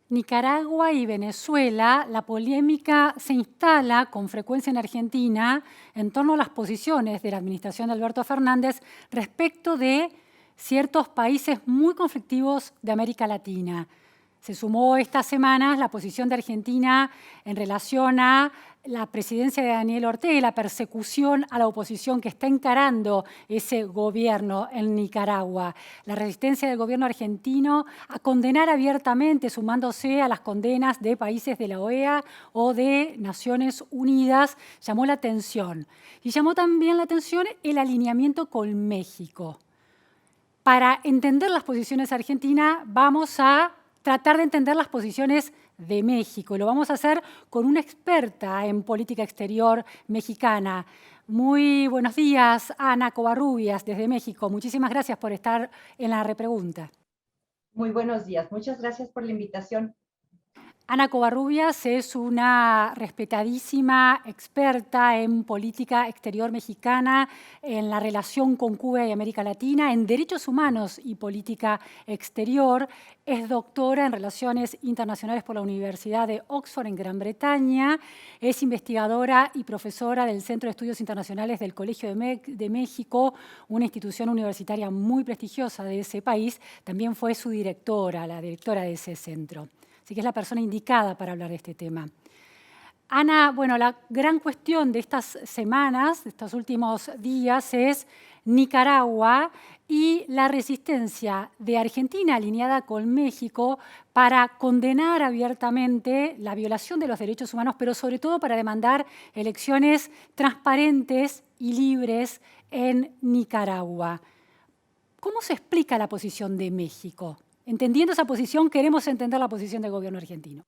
Nicaragua y Venezuela, la polémica se instala con frecuencia en Argentina en torno a las posiciones de la administración de Alberto Fernández respecto de ciertos países muy conflictivos de América Latina. Se sumó estas semanas la posición de Argentina en relación a la presidencia de Daniel Ortega y la persecución a la oposición que está encarando ese gobierno en Nicaragua. La resistencia del gobierno argentino a condenar abiertamente, sumándose a las condenas de países de la OEA o de Naciones Unidas, llamó la atención. Y llamó también la atención el alineamiento con México. Para entender las posiciones argentinas, vamos a tratar de entender las posiciones de México. Y lo vamos a hacer con una experta en política exterior mexicana. Muy buenos días, Ana Covarrubias, desde México. Muchísimas gracias por estar en la repregunta. Muy buenos días. Muchas gracias por la invitación. Ana Covarrubias es una respetadísima experta en política exterior mexicana, en la relación con Cuba y América Latina, en derechos humanos y política exterior. Es doctora en Relaciones Internacionales por la Universidad de Oxford, en Gran Bretaña. Es investigadora y profesora del Centro de Estudios Internacionales del Colegio de México, una institución universitaria muy prestigiosa de ese país. También fue su directora, la directora de ese centro. Así que es la persona indicada para hablar de este tema. Ana, bueno, la gran cuestión de estas semanas, de estos últimos días, es Nicaragua y la resistencia de Argentina alineada con México para condenar abiertamente la violación de los derechos humanos, pero sobre todo para demandar elecciones transparentes y libres en Nicaragua. ¿Cómo se explica la posición de México? Entendiendo esa posición, queremos entender la posición del gobierno argentino.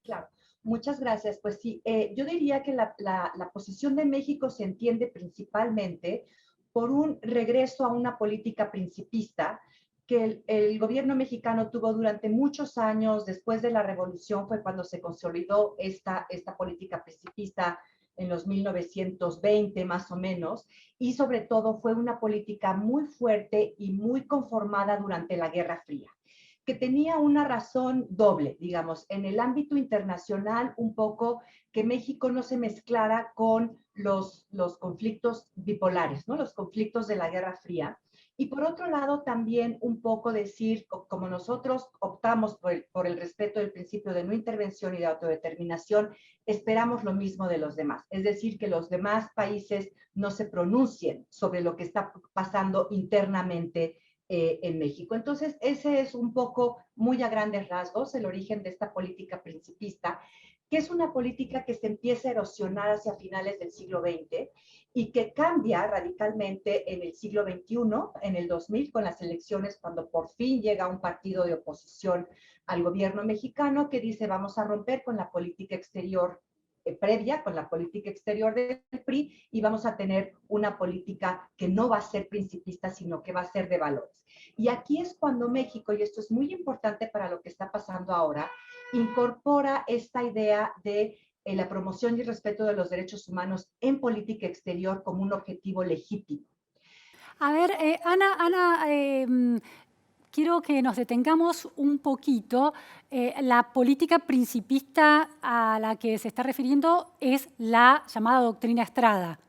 Claro, muchas gracias. Pues sí, yo diría que la posición de México se entiende principalmente por un regreso a una política principista que el gobierno mexicano tuvo durante muchos años. Después de la revolución fue cuando se consolidó esta política principista en los 1920 más o menos, y sobre todo fue una política muy fuerte y muy conformada durante la Guerra Fría, que tenía una razón doble, digamos, en el ámbito internacional, un poco que México no se mezclara con los conflictos bipolares, ¿no? Los conflictos de la Guerra Fría. Y por otro lado, también un poco decir, como nosotros optamos por el respeto del principio de no intervención y de autodeterminación, esperamos lo mismo de los demás. Es decir, que los demás países no se pronuncien sobre lo que está pasando internamente en México. Entonces, ese es un poco, muy a grandes rasgos, el origen de esta política principista, que es una política que se empieza a erosionar hacia finales del siglo XX y que cambia radicalmente en el siglo XXI, en el 2000, con las elecciones, cuando por fin llega un partido de oposición al gobierno mexicano que dice vamos a romper con la política exterior previa, con la política exterior del PRI, y vamos a tener una política que no va a ser principista, sino que va a ser de valores. Y aquí es cuando México, y esto es muy importante para lo que está pasando ahora, incorpora esta idea de la promoción y respeto de los derechos humanos en política exterior como un objetivo legítimo. A ver, Ana, quiero que nos detengamos un poquito. La política principista a la que se está refiriendo es la llamada doctrina Estrada.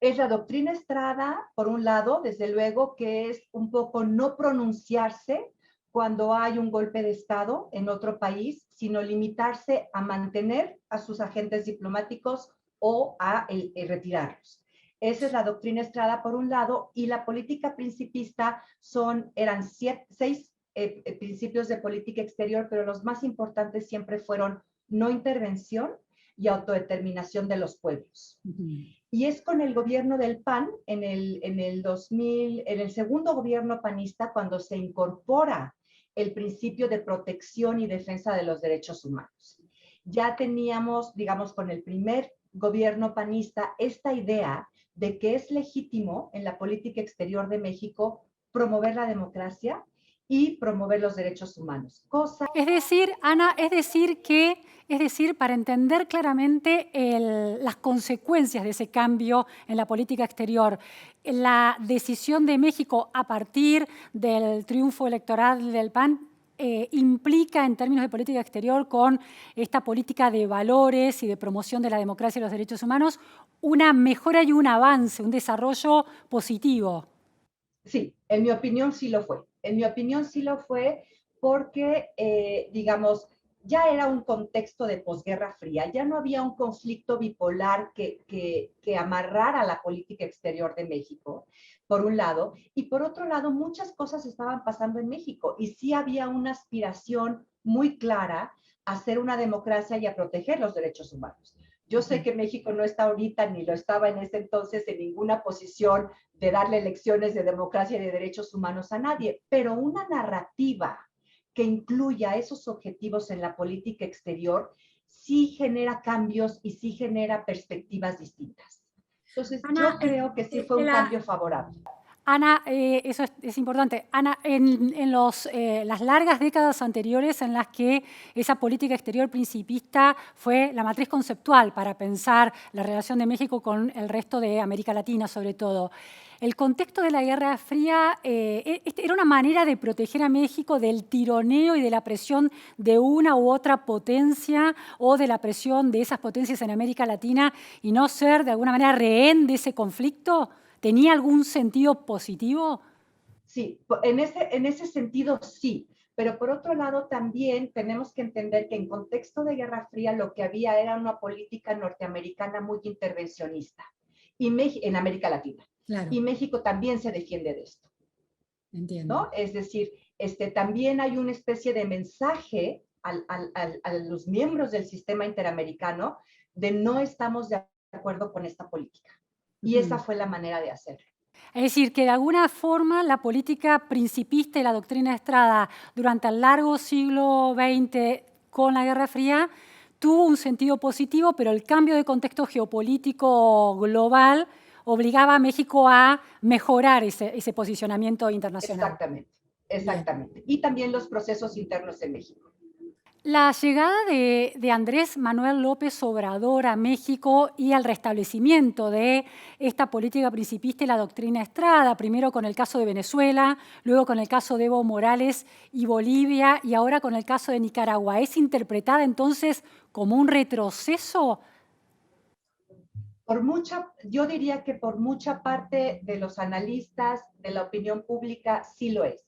Es la doctrina Estrada, por un lado, desde luego, que es un poco no pronunciarse cuando hay un golpe de Estado en otro país, sino limitarse a mantener a sus agentes diplomáticos o a retirarlos. Esa es la doctrina Estrada, por un lado, y la política principista eran seis principios de política exterior, pero los más importantes siempre fueron no intervención y autodeterminación de los pueblos. Y es con el gobierno del PAN, en el 2000, en el segundo gobierno panista, cuando se incorpora el principio de protección y defensa de los derechos humanos. Ya teníamos, digamos, con el primer gobierno panista, esta idea de que es legítimo en la política exterior de México promover la democracia y promover los derechos humanos. Es decir, Ana, para entender claramente las consecuencias de ese cambio en la política exterior, la decisión de México a partir del triunfo electoral del PAN implica en términos de política exterior con esta política de valores y de promoción de la democracia y los derechos humanos una mejora y un avance, un desarrollo positivo. Sí, en mi opinión sí lo fue. En mi opinión sí lo fue porque, digamos, ya era un contexto de posguerra fría, ya no había un conflicto bipolar que amarrara la política exterior de México, por un lado, y por otro lado, muchas cosas estaban pasando en México y sí había una aspiración muy clara a ser una democracia y a proteger los derechos humanos. Yo sé que México no está ahorita ni lo estaba en ese entonces en ninguna posición de darle lecciones de democracia y de derechos humanos a nadie, pero una narrativa que incluya esos objetivos en la política exterior sí genera cambios y sí genera perspectivas distintas. Entonces, Ana, yo creo que sí fue un cambio favorable. Ana, eso es importante. Ana, en las largas décadas anteriores en las que esa política exterior principista fue la matriz conceptual para pensar la relación de México con el resto de América Latina, sobre todo, el contexto de la Guerra Fría era una manera de proteger a México del tironeo y de la presión de una u otra potencia o de la presión de esas potencias en América Latina y no ser de alguna manera rehén de ese conflicto. ¿Tenía algún sentido positivo? Sí, en ese sentido sí, pero por otro lado también tenemos que entender que en contexto de Guerra Fría lo que había era una política norteamericana muy intervencionista y en América Latina. Claro, Y México también se defiende de esto, entiendo. ¿no? Es decir, también hay una especie de mensaje a los miembros del sistema interamericano de no estamos de acuerdo con esta política. Y esa Ujú. fue la manera de hacerlo. Es decir, que de alguna forma la política principista y la doctrina de Estrada durante el largo siglo XX con la Guerra Fría tuvo un sentido positivo, pero el cambio de contexto geopolítico global obligaba a México a mejorar ese posicionamiento internacional. Exactamente, Bien. exactamente. Y también los procesos internos en México. La llegada de Andrés Manuel López Obrador a México y al restablecimiento de esta política principista y la doctrina Estrada, primero con el caso de Venezuela, luego con el caso de Evo Morales y Bolivia y ahora con el caso de Nicaragua, ¿es interpretada entonces como un retroceso? Yo diría que por mucha parte de los analistas de la opinión pública sí lo es.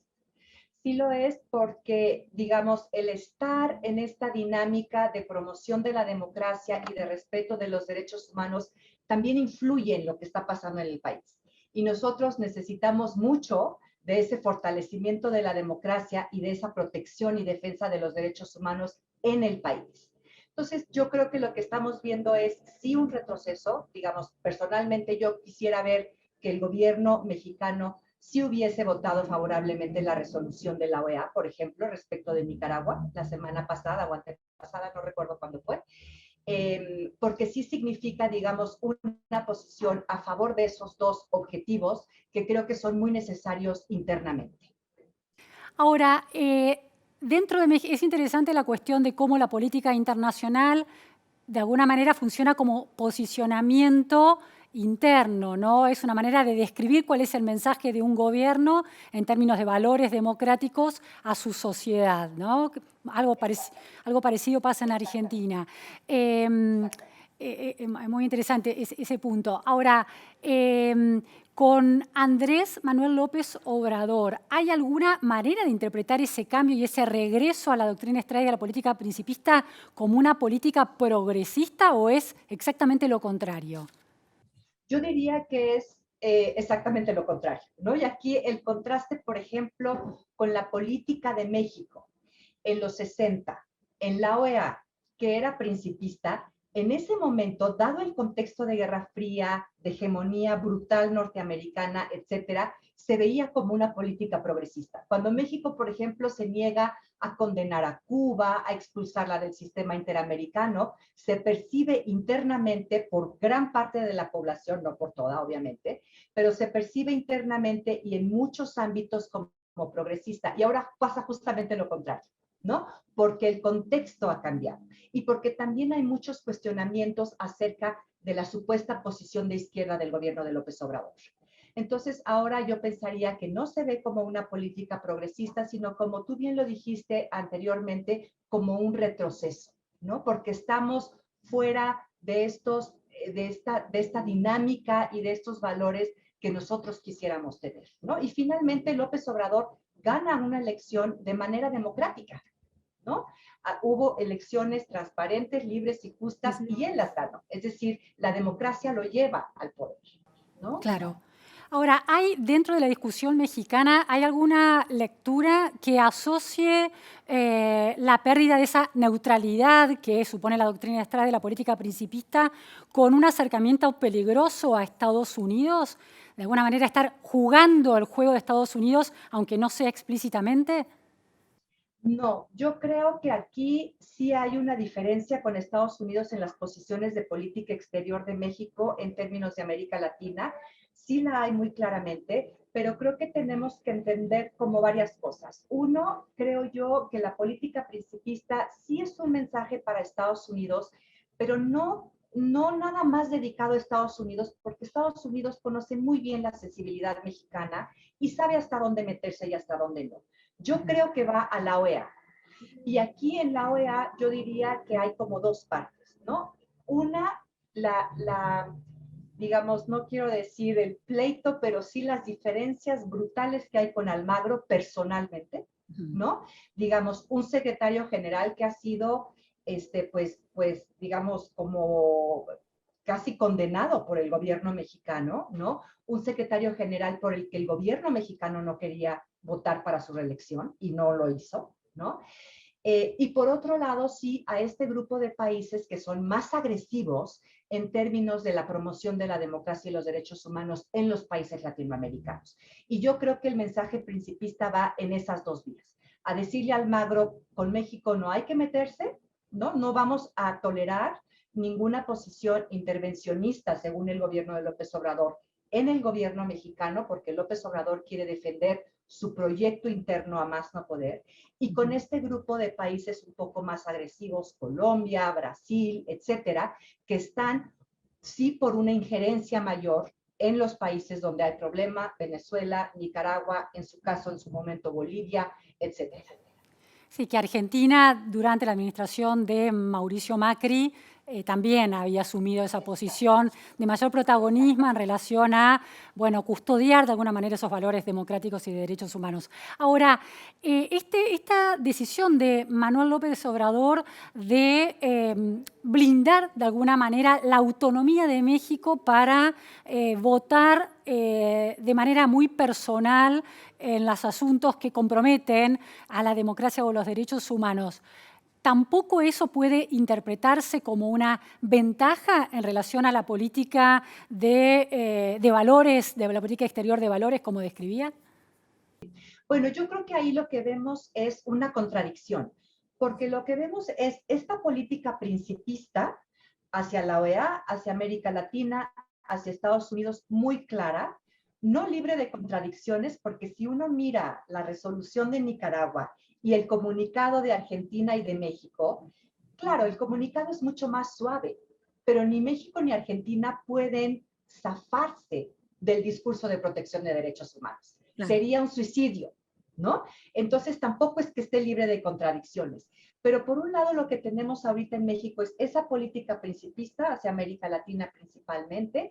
Sí lo es porque, digamos, el estar en esta dinámica de promoción de la democracia y de respeto de los derechos humanos también influye en lo que está pasando en el país. Y nosotros necesitamos mucho de ese fortalecimiento de la democracia y de esa protección y defensa de los derechos humanos en el país. Entonces, yo creo que lo que estamos viendo es sí un retroceso. Digamos, personalmente yo quisiera ver que el gobierno mexicano si hubiese votado favorablemente la resolución de la OEA, por ejemplo, respecto de Nicaragua, la semana pasada o antepasada, no recuerdo cuándo fue, porque sí significa, digamos, una posición a favor de esos dos objetivos que creo que son muy necesarios internamente. Ahora, dentro de México es interesante la cuestión de cómo la política internacional de alguna manera funciona como posicionamiento interno, ¿no? Es una manera de describir cuál es el mensaje de un gobierno en términos de valores democráticos a su sociedad, ¿no? Algo parecido pasa en Argentina. Muy interesante ese punto. Ahora, con Andrés Manuel López Obrador, ¿hay alguna manera de interpretar ese cambio y ese regreso a la doctrina Estrada y a la política principista como una política progresista o es exactamente lo contrario? Yo diría que es exactamente lo contrario, ¿no? Y aquí el contraste, por ejemplo, con la política de México en los 60, en la OEA, que era principista, en ese momento, dado el contexto de Guerra Fría, de hegemonía brutal norteamericana, etcétera, se veía como una política progresista. Cuando México, por ejemplo, se niega a condenar a Cuba, a expulsarla del sistema interamericano, se percibe internamente por gran parte de la población, no por toda, obviamente, pero se percibe internamente y en muchos ámbitos como progresista. Y ahora pasa justamente lo contrario, ¿no? Porque el contexto ha cambiado y porque también hay muchos cuestionamientos acerca de la supuesta posición de izquierda del gobierno de López Obrador. Entonces, ahora yo pensaría que no se ve como una política progresista, sino como tú bien lo dijiste anteriormente, como un retroceso, ¿no? Porque estamos fuera de esta dinámica y de estos valores que nosotros quisiéramos tener, ¿no? Y finalmente López Obrador gana una elección de manera democrática, ¿no? Hubo elecciones transparentes, libres y justas y él las ganó. Es decir, la democracia lo lleva al poder, ¿no? Claro. Ahora, ¿hay dentro de la discusión mexicana, hay alguna lectura que asocie la pérdida de esa neutralidad que supone la doctrina Estrada de la política principista con un acercamiento peligroso a Estados Unidos? De alguna manera estar jugando el juego de Estados Unidos, aunque no sea explícitamente. No, yo creo que aquí sí hay una diferencia con Estados Unidos en las posiciones de política exterior de México en términos de América Latina. Sí la hay muy claramente, pero creo que tenemos que entender como varias cosas. Uno, creo yo que la política principista sí es un mensaje para Estados Unidos, pero no nada más dedicado a Estados Unidos, porque Estados Unidos conoce muy bien la sensibilidad mexicana y sabe hasta dónde meterse y hasta dónde no. Yo creo que va a la OEA. Y aquí en la OEA yo diría que hay como dos partes, ¿no? Una, digamos, no quiero decir el pleito, pero sí las diferencias brutales que hay con Almagro personalmente, ¿no? Digamos, un secretario general que ha sido, digamos, como casi condenado por el gobierno mexicano, ¿no? Un secretario general por el que el gobierno mexicano no quería votar para su reelección y no lo hizo, ¿no? Y por otro lado, sí, a este grupo de países que son más agresivos en términos de la promoción de la democracia y los derechos humanos en los países latinoamericanos. Y yo creo que el mensaje principista va en esas dos vías. A decirle al Almagro, con México no hay que meterse, ¿no? No vamos a tolerar ninguna posición intervencionista, según el gobierno de López Obrador, en el gobierno mexicano, porque López Obrador quiere defender su proyecto interno a más no poder, y con este grupo de países un poco más agresivos, Colombia, Brasil, etcétera, que están sí por una injerencia mayor en los países donde hay problema, Venezuela, Nicaragua, en su caso, en su momento, Bolivia, etcétera. Sí, que Argentina, durante la administración de Mauricio Macri, también había asumido esa posición de mayor protagonismo en relación a, bueno, custodiar de alguna manera esos valores democráticos y de derechos humanos. Ahora, esta decisión de Manuel López Obrador de blindar de alguna manera la autonomía de México para votar de manera muy personal en los asuntos que comprometen a la democracia o los derechos humanos, ¿tampoco eso puede interpretarse como una ventaja en relación a la política de valores, de la política exterior de valores, como describía? Bueno, yo creo que ahí lo que vemos es una contradicción, porque lo que vemos es esta política principista hacia la OEA, hacia América Latina, hacia Estados Unidos, muy clara, no libre de contradicciones, porque si uno mira la resolución de Nicaragua y el comunicado de Argentina y de México, claro, el comunicado es mucho más suave, pero ni México ni Argentina pueden zafarse del discurso de protección de derechos humanos. Claro. Sería un suicidio, ¿no? Entonces tampoco es que esté libre de contradicciones. Pero por un lado lo que tenemos ahorita en México es esa política principista hacia América Latina principalmente,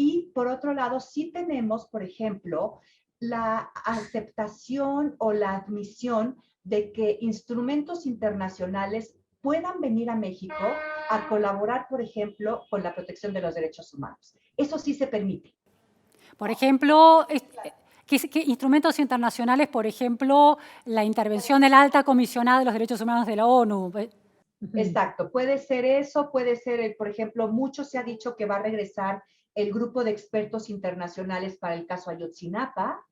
y por otro lado sí tenemos, por ejemplo, la aceptación o la admisión de que instrumentos internacionales puedan venir a México a colaborar, por ejemplo, con la protección de los derechos humanos. Eso sí se permite. Por ejemplo, ¿qué instrumentos internacionales, por ejemplo, la intervención de la alta comisionada de los derechos humanos de la ONU? Exacto, puede ser eso, puede ser, por ejemplo, mucho se ha dicho que va a regresar el grupo de expertos internacionales para el caso Ayotzinapa,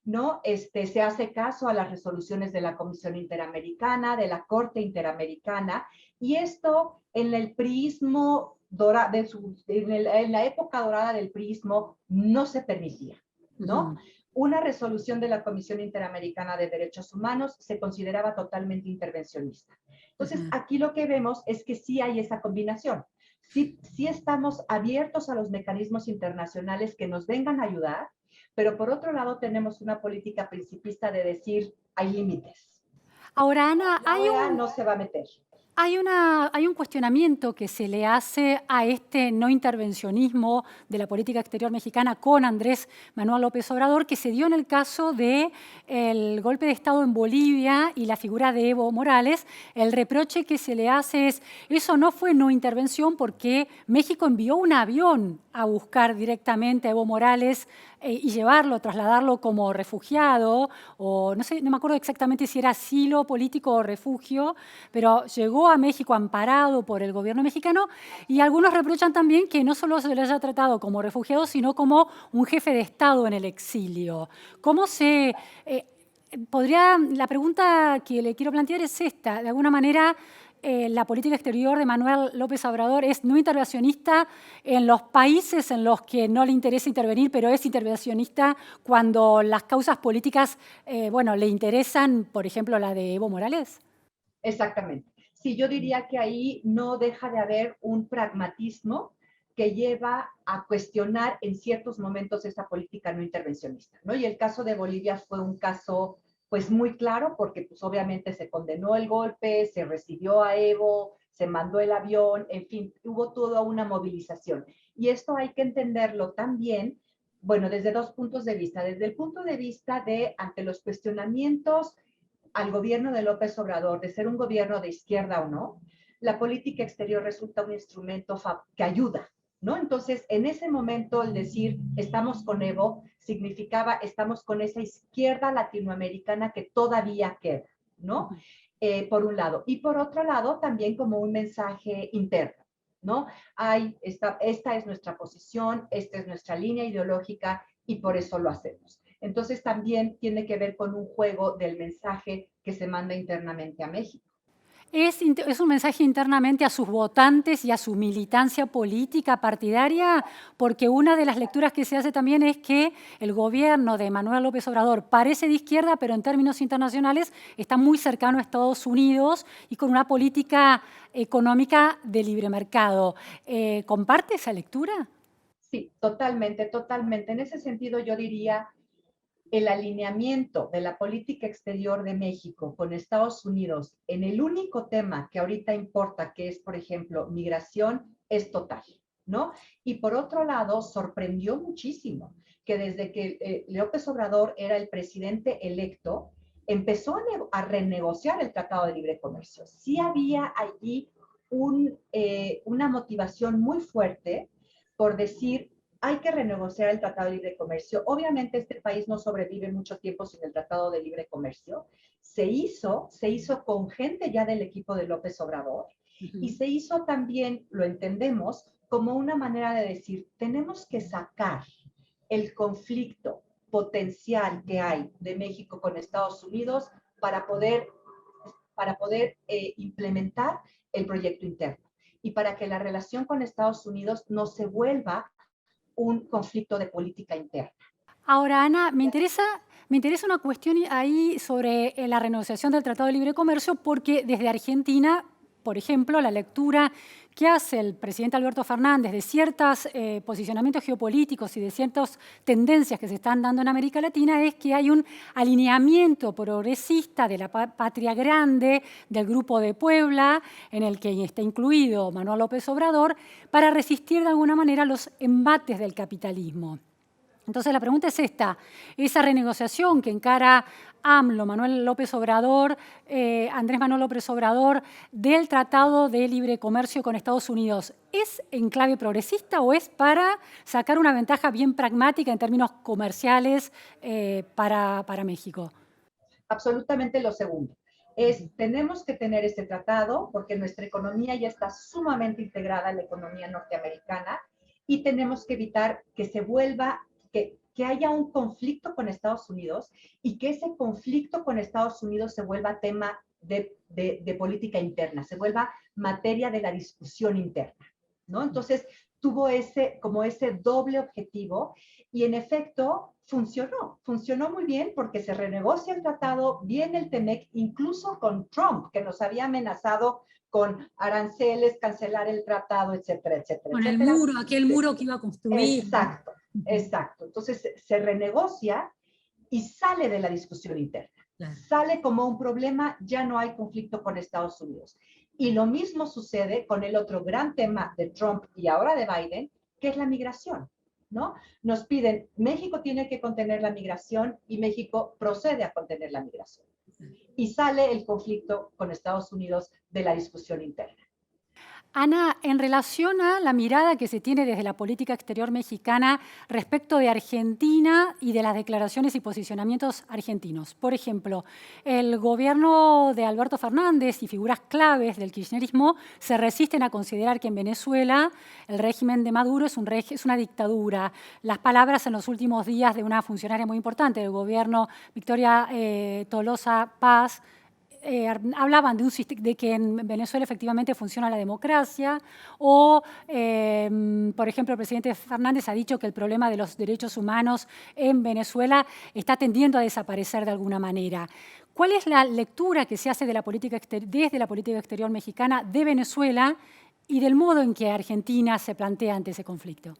¿no? Se hace caso a las resoluciones de la Comisión Interamericana, de la Corte Interamericana, y esto en el priismo en la época dorada del priismo no se permitía, ¿no? Una resolución de la Comisión Interamericana de Derechos Humanos se consideraba totalmente intervencionista. Entonces, aquí lo que vemos es que sí hay esa combinación. Sí estamos abiertos a los mecanismos internacionales que nos vengan a ayudar, pero por otro lado tenemos una política principista de decir, hay límites. Ahora, Ana, La OEA no se va a meter. hay un cuestionamiento que se le hace a este no intervencionismo de la política exterior mexicana con Andrés Manuel López Obrador, que se dio en el caso del golpe de Estado en Bolivia y la figura de Evo Morales. El reproche que se le hace es, eso no fue no intervención porque México envió un avión a buscar directamente a Evo Morales y llevarlo, trasladarlo como refugiado, o no sé, no me acuerdo exactamente si era asilo político o refugio, pero llegó a México amparado por el gobierno mexicano, y algunos reprochan también que no solo se le haya tratado como refugiado, sino como un jefe de Estado en el exilio. ¿Cómo se... la pregunta que le quiero plantear es esta, de alguna manera la política exterior de Manuel López Obrador es no intervencionista en los países en los que no le interesa intervenir, pero es intervencionista cuando las causas políticas, bueno, le interesan, por ejemplo, la de Evo Morales. Exactamente. Sí, yo diría que ahí no deja de haber un pragmatismo que lleva a cuestionar en ciertos momentos esa política no intervencionista, ¿no? Y el caso de Bolivia fue un caso pues muy claro porque pues obviamente se condenó el golpe, se recibió a Evo, se mandó el avión, en fin, hubo toda una movilización. Y esto hay que entenderlo también, bueno, desde dos puntos de vista. Desde el punto de vista de ante los cuestionamientos al gobierno de López Obrador, de ser un gobierno de izquierda o no, la política exterior resulta un instrumento que ayuda, ¿no? Entonces, en ese momento, el decir estamos con Evo significaba estamos con esa izquierda latinoamericana que todavía queda, ¿no? Por un lado. Y por otro lado, también como un mensaje interno, ¿no? Esta es nuestra posición, esta es nuestra línea ideológica y por eso lo hacemos. Entonces también tiene que ver con un juego del mensaje que se manda internamente a México. Es un mensaje internamente a sus votantes y a su militancia política partidaria, porque una de las lecturas que se hace también es que el gobierno de Manuel López Obrador parece de izquierda, pero en términos internacionales está muy cercano a Estados Unidos y con una política económica de libre mercado. ¿Comparte esa lectura? Sí, totalmente, totalmente. En ese sentido, yo diría el alineamiento de la política exterior de México con Estados Unidos en el único tema que ahorita importa, que es, por ejemplo, migración, es total, ¿no? Y por otro lado, sorprendió muchísimo que desde que López Obrador era el presidente electo, empezó a renegociar el Tratado de Libre Comercio. Sí había allí una motivación muy fuerte por decir, hay que renegociar el Tratado de Libre Comercio. Obviamente este país no sobrevive mucho tiempo sin el Tratado de Libre Comercio. Se hizo con gente ya del equipo de López Obrador y se hizo también, lo entendemos, como una manera de decir, tenemos que sacar el conflicto potencial que hay de México con Estados Unidos para poder implementar el proyecto interno y para que la relación con Estados Unidos no se vuelva un conflicto de política interna. Ahora, Ana, me interesa una cuestión ahí sobre la renegociación del Tratado de Libre Comercio, porque desde Argentina, por ejemplo, la lectura que hace el presidente Alberto Fernández de ciertos posicionamientos geopolíticos y de ciertas tendencias que se están dando en América Latina es que hay un alineamiento progresista de la patria grande, del Grupo de Puebla, en el que está incluido Manuel López Obrador, para resistir de alguna manera los embates del capitalismo. Entonces la pregunta es esta, esa renegociación que encara AMLO, Manuel López Obrador, Andrés Manuel López Obrador, del Tratado de Libre Comercio con Estados Unidos, ¿es en clave progresista o es para sacar una ventaja bien pragmática en términos comerciales para México? Absolutamente lo segundo. Tenemos que tener este tratado porque nuestra economía ya está sumamente integrada a la economía norteamericana y tenemos que evitar que se vuelva que haya un conflicto con Estados Unidos y que ese conflicto con Estados Unidos se vuelva tema de política interna, se vuelva materia de la discusión interna, ¿no? Entonces, tuvo como ese doble objetivo y en efecto funcionó muy bien porque se renegocia el tratado, viene el TEMEC, incluso con Trump, que nos había amenazado con aranceles, cancelar el tratado, etcétera, etcétera, Con el etcétera. muro, aquel muro que iba a construir. Exacto. Exacto. Entonces se renegocia y sale de la discusión interna. Claro. Sale como un problema, ya no hay conflicto con Estados Unidos. Y lo mismo sucede con el otro gran tema de Trump y ahora de Biden, que es la migración, ¿no? Nos piden, México tiene que contener la migración y México procede a contener la migración. Y sale el conflicto con Estados Unidos de la discusión interna. Ana, en relación a la mirada que se tiene desde la política exterior mexicana respecto de Argentina y de las declaraciones y posicionamientos argentinos. Por ejemplo, el gobierno de Alberto Fernández y figuras claves del kirchnerismo se resisten a considerar que en Venezuela el régimen de Maduro es una dictadura. Las palabras en los últimos días de una funcionaria muy importante del gobierno, Victoria Tolosa Paz, hablaban de que en Venezuela efectivamente funciona la democracia o, por ejemplo, el presidente Fernández ha dicho que el problema de los derechos humanos en Venezuela está tendiendo a desaparecer de alguna manera. ¿Cuál es la lectura que se hace de desde la política exterior mexicana de Venezuela y del modo en que Argentina se plantea ante ese conflicto?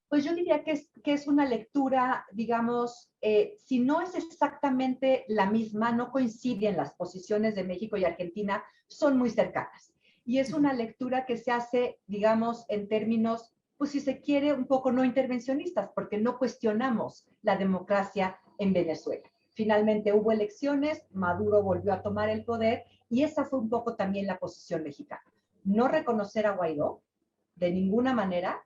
Pues yo diría que es una lectura, digamos, si no es exactamente la misma, no coinciden las posiciones de México y Argentina, son muy cercanas. Y es una lectura que se hace, digamos, en términos, pues si se quiere, un poco no intervencionistas, porque no cuestionamos la democracia en Venezuela. Finalmente hubo elecciones, Maduro volvió a tomar el poder y esa fue un poco también la posición mexicana. No reconocer a Guaidó de ninguna manera,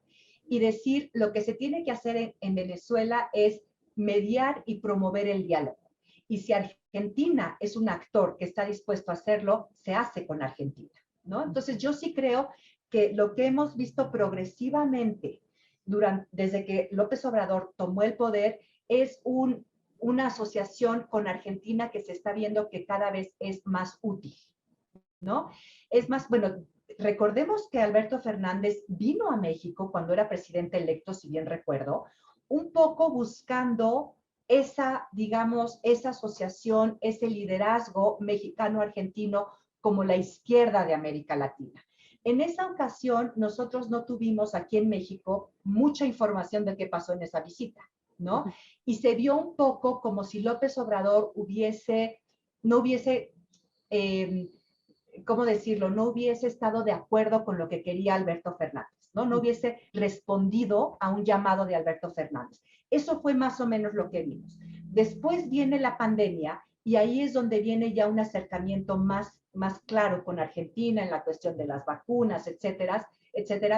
y decir lo que se tiene que hacer en Venezuela es mediar y promover el diálogo. Y si Argentina es un actor que está dispuesto a hacerlo, se hace con Argentina, ¿no? Entonces yo sí creo que lo que hemos visto progresivamente desde que López Obrador tomó el poder es una asociación con Argentina que se está viendo que cada vez es más útil, ¿no? Es más, bueno, recordemos que Alberto Fernández vino a México cuando era presidente electo, si bien recuerdo, un poco buscando esa, digamos, esa asociación, ese liderazgo mexicano-argentino como la izquierda de América Latina. En esa ocasión, nosotros no tuvimos aquí en México mucha información de qué pasó en esa visita, ¿no? Y se vio un poco como si López Obrador no hubiese ¿cómo decirlo? No hubiese estado de acuerdo con lo que quería Alberto Fernández, ¿no? No hubiese respondido a un llamado de Alberto Fernández. Eso fue más o menos lo que vimos. Después viene la pandemia y ahí es donde viene ya un acercamiento más claro con Argentina en la cuestión de las vacunas, etcétera,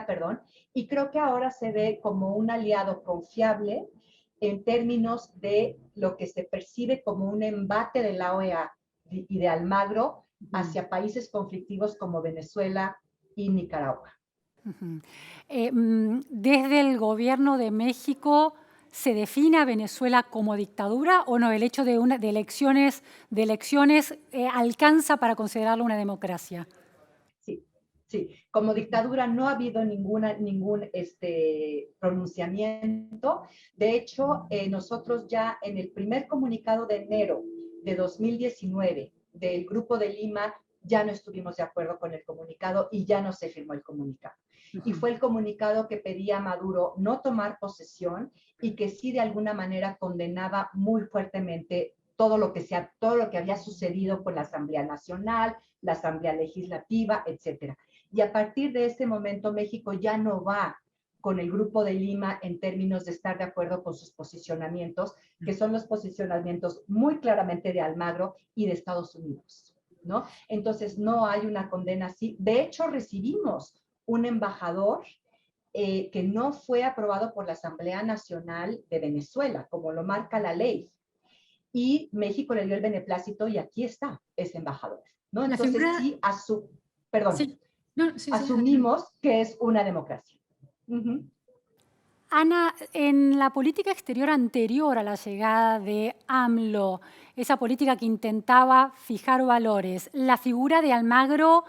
perdón. Y creo que ahora se ve como un aliado confiable en términos de lo que se percibe como un embate de la OEA y de Almagro hacia países conflictivos como Venezuela y Nicaragua. Desde el gobierno de México, ¿se define a Venezuela como dictadura o no? ¿El hecho de elecciones alcanza para considerarlo una democracia? Sí, sí. Como dictadura no ha habido ningún pronunciamiento. De hecho, nosotros ya en el primer comunicado de enero de 2019 del Grupo de Lima ya no estuvimos de acuerdo con el comunicado y ya no se firmó el comunicado. Y fue el comunicado que pedía a Maduro no tomar posesión y que sí de alguna manera condenaba muy fuertemente todo lo que había sucedido con la Asamblea Nacional, la Asamblea Legislativa, etcétera. Y a partir de ese momento México ya no va con el Grupo de Lima en términos de estar de acuerdo con sus posicionamientos, que son los posicionamientos muy claramente de Almagro y de Estados Unidos, ¿no? Entonces no hay una condena así. De hecho, recibimos un embajador que no fue aprobado por la Asamblea Nacional de Venezuela, como lo marca la ley. Y México le dio el beneplácito y aquí está ese embajador, ¿no? Entonces figura... sí, sí. No, sí, asumimos que es una democracia. Ana, en la política exterior anterior a la llegada de AMLO, esa política que intentaba fijar valores, ¿la figura de Almagro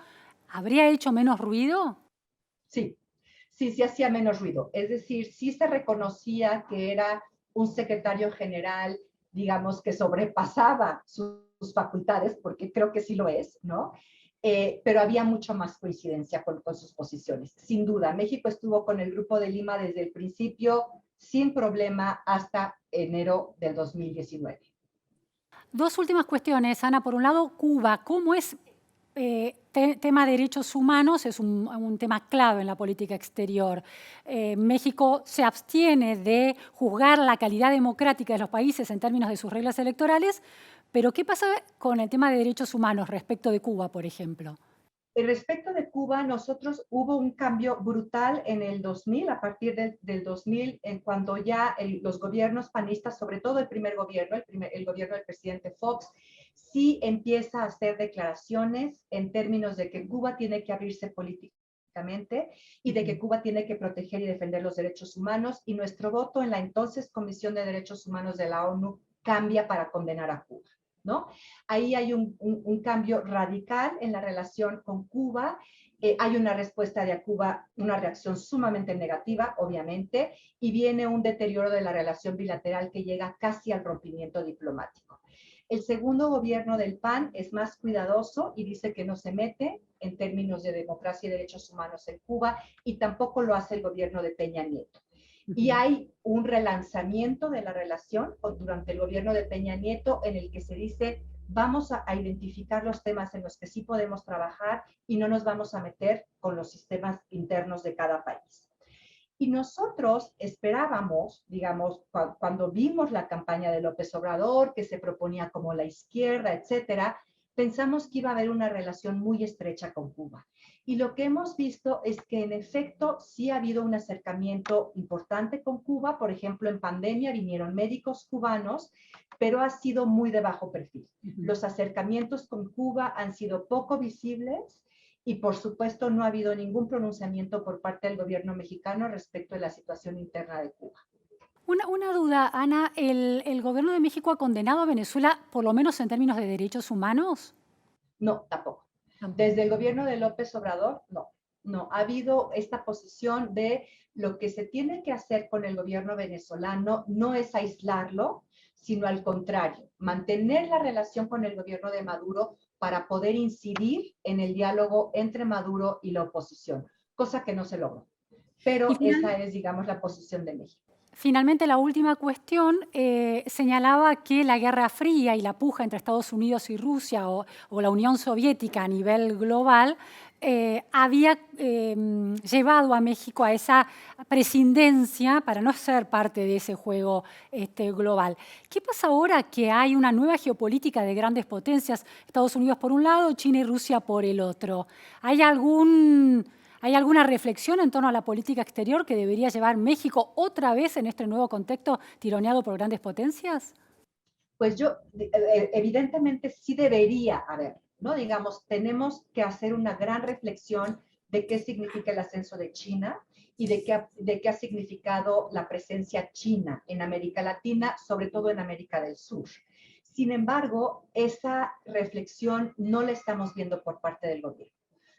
habría hecho menos ruido? Sí, sí hacía menos ruido. Es decir, sí se reconocía que era un secretario general, digamos, que sobrepasaba sus facultades, porque creo que sí lo es, ¿no? Pero había mucho más coincidencia con sus posiciones. Sin duda, México estuvo con el Grupo de Lima desde el principio, sin problema hasta enero del 2019. Dos últimas cuestiones, Ana. Por un lado, Cuba. ¿Cómo es tema de derechos humanos? Es un tema clave en la política exterior. México se abstiene de juzgar la calidad democrática de los países en términos de sus reglas electorales, pero ¿qué pasa con el tema de derechos humanos respecto de Cuba, por ejemplo? Respecto de Cuba, nosotros hubo un cambio brutal en el 2000, a partir del 2000, en cuando ya los gobiernos panistas, sobre todo el primer gobierno, el gobierno del presidente Fox, sí empieza a hacer declaraciones en términos de que Cuba tiene que abrirse políticamente y de que Cuba tiene que proteger y defender los derechos humanos, y nuestro voto en la entonces Comisión de Derechos Humanos de la ONU cambia para condenar a Cuba, ¿no? Ahí hay un cambio radical en la relación con Cuba. Hay una respuesta de Cuba, una reacción sumamente negativa, obviamente, y viene un deterioro de la relación bilateral que llega casi al rompimiento diplomático. El segundo gobierno del PAN es más cuidadoso y dice que no se mete en términos de democracia y derechos humanos en Cuba, y tampoco lo hace el gobierno de Peña Nieto. Y hay un relanzamiento de la relación durante el gobierno de Peña Nieto, en el que se dice: vamos a identificar los temas en los que sí podemos trabajar y no nos vamos a meter con los sistemas internos de cada país. Y nosotros esperábamos, digamos, cuando vimos la campaña de López Obrador, que se proponía como la izquierda, etcétera, pensamos que iba a haber una relación muy estrecha con Cuba. Y lo que hemos visto es que, en efecto, sí ha habido un acercamiento importante con Cuba. Por ejemplo, en pandemia vinieron médicos cubanos, pero ha sido muy de bajo perfil. Los acercamientos con Cuba han sido poco visibles, y por supuesto no ha habido ningún pronunciamiento por parte del gobierno mexicano respecto de la situación interna de Cuba. Una duda, Ana. ¿El gobierno de México ha condenado a Venezuela, por lo menos en términos de derechos humanos? No, tampoco. Tampoco. Desde el gobierno de López Obrador, no. No, ha habido esta posición de lo que se tiene que hacer con el gobierno venezolano no es aislarlo, sino al contrario, mantener la relación con el gobierno de Maduro para poder incidir en el diálogo entre Maduro y la oposición, cosa que no se logró. Y Pero esa es, digamos, la posición de México. finalmente, la última cuestión señalaba que la Guerra Fría y la puja entre Estados Unidos y Rusia, o la Unión Soviética a nivel global, había llevado a México a esa prescindencia para no ser parte de ese juego global. ¿Qué pasa ahora que hay una nueva geopolítica de grandes potencias? Estados Unidos por un lado, China y Rusia por el otro. ¿Hay alguna reflexión en torno a la política exterior que debería llevar México otra vez en este nuevo contexto tironeado por grandes potencias? Pues evidentemente sí debería haber, ¿no? Digamos, tenemos que hacer una gran reflexión de qué significa el ascenso de China y de qué ha significado la presencia china en América Latina, sobre todo en América del Sur. Sin embargo, esa reflexión no la estamos viendo por parte del gobierno.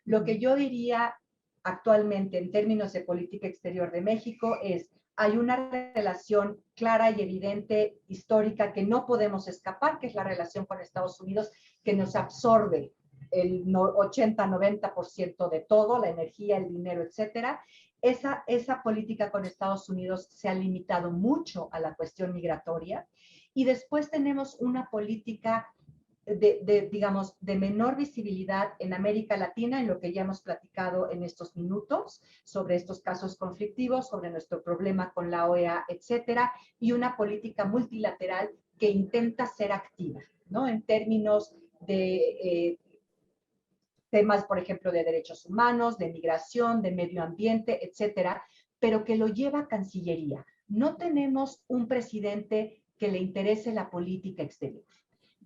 Lo que yo diría actualmente en términos de política exterior de México es: hay una relación clara y evidente, histórica, que no podemos escapar, que es la relación con Estados Unidos, que nos absorbe el 80-90% de todo, la energía, el dinero, etcétera. Esa política con Estados Unidos se ha limitado mucho a la cuestión migratoria. Y después tenemos una política digamos, de menor visibilidad en América Latina, en lo que ya hemos platicado en estos minutos, sobre estos casos conflictivos, sobre nuestro problema con la OEA, etcétera, y una política multilateral que intenta ser activa, ¿no? En términos de temas, por ejemplo, de derechos humanos, de migración, de medio ambiente, etcétera, pero que lo lleva a Cancillería. No tenemos un presidente que le interese la política exterior.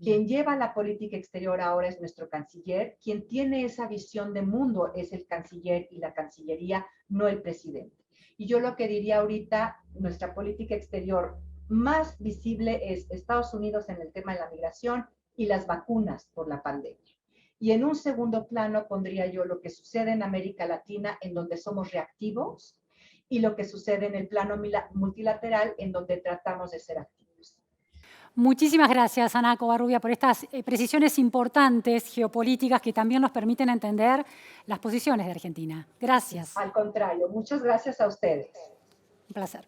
Quien lleva la política exterior ahora es nuestro canciller. Quien tiene esa visión de mundo es el canciller y la Cancillería, no el presidente. Y yo lo que diría ahorita, nuestra política exterior más visible es Estados Unidos en el tema de la migración y las vacunas por la pandemia. Y en un segundo plano pondría yo lo que sucede en América Latina, en donde somos reactivos, y lo que sucede en el plano multilateral, en donde tratamos de ser activos. Muchísimas gracias, Ana Covarrubia, por estas precisiones importantes geopolíticas que también nos permiten entender las posiciones de Argentina. Gracias. Al contrario, muchas gracias a ustedes. Un placer.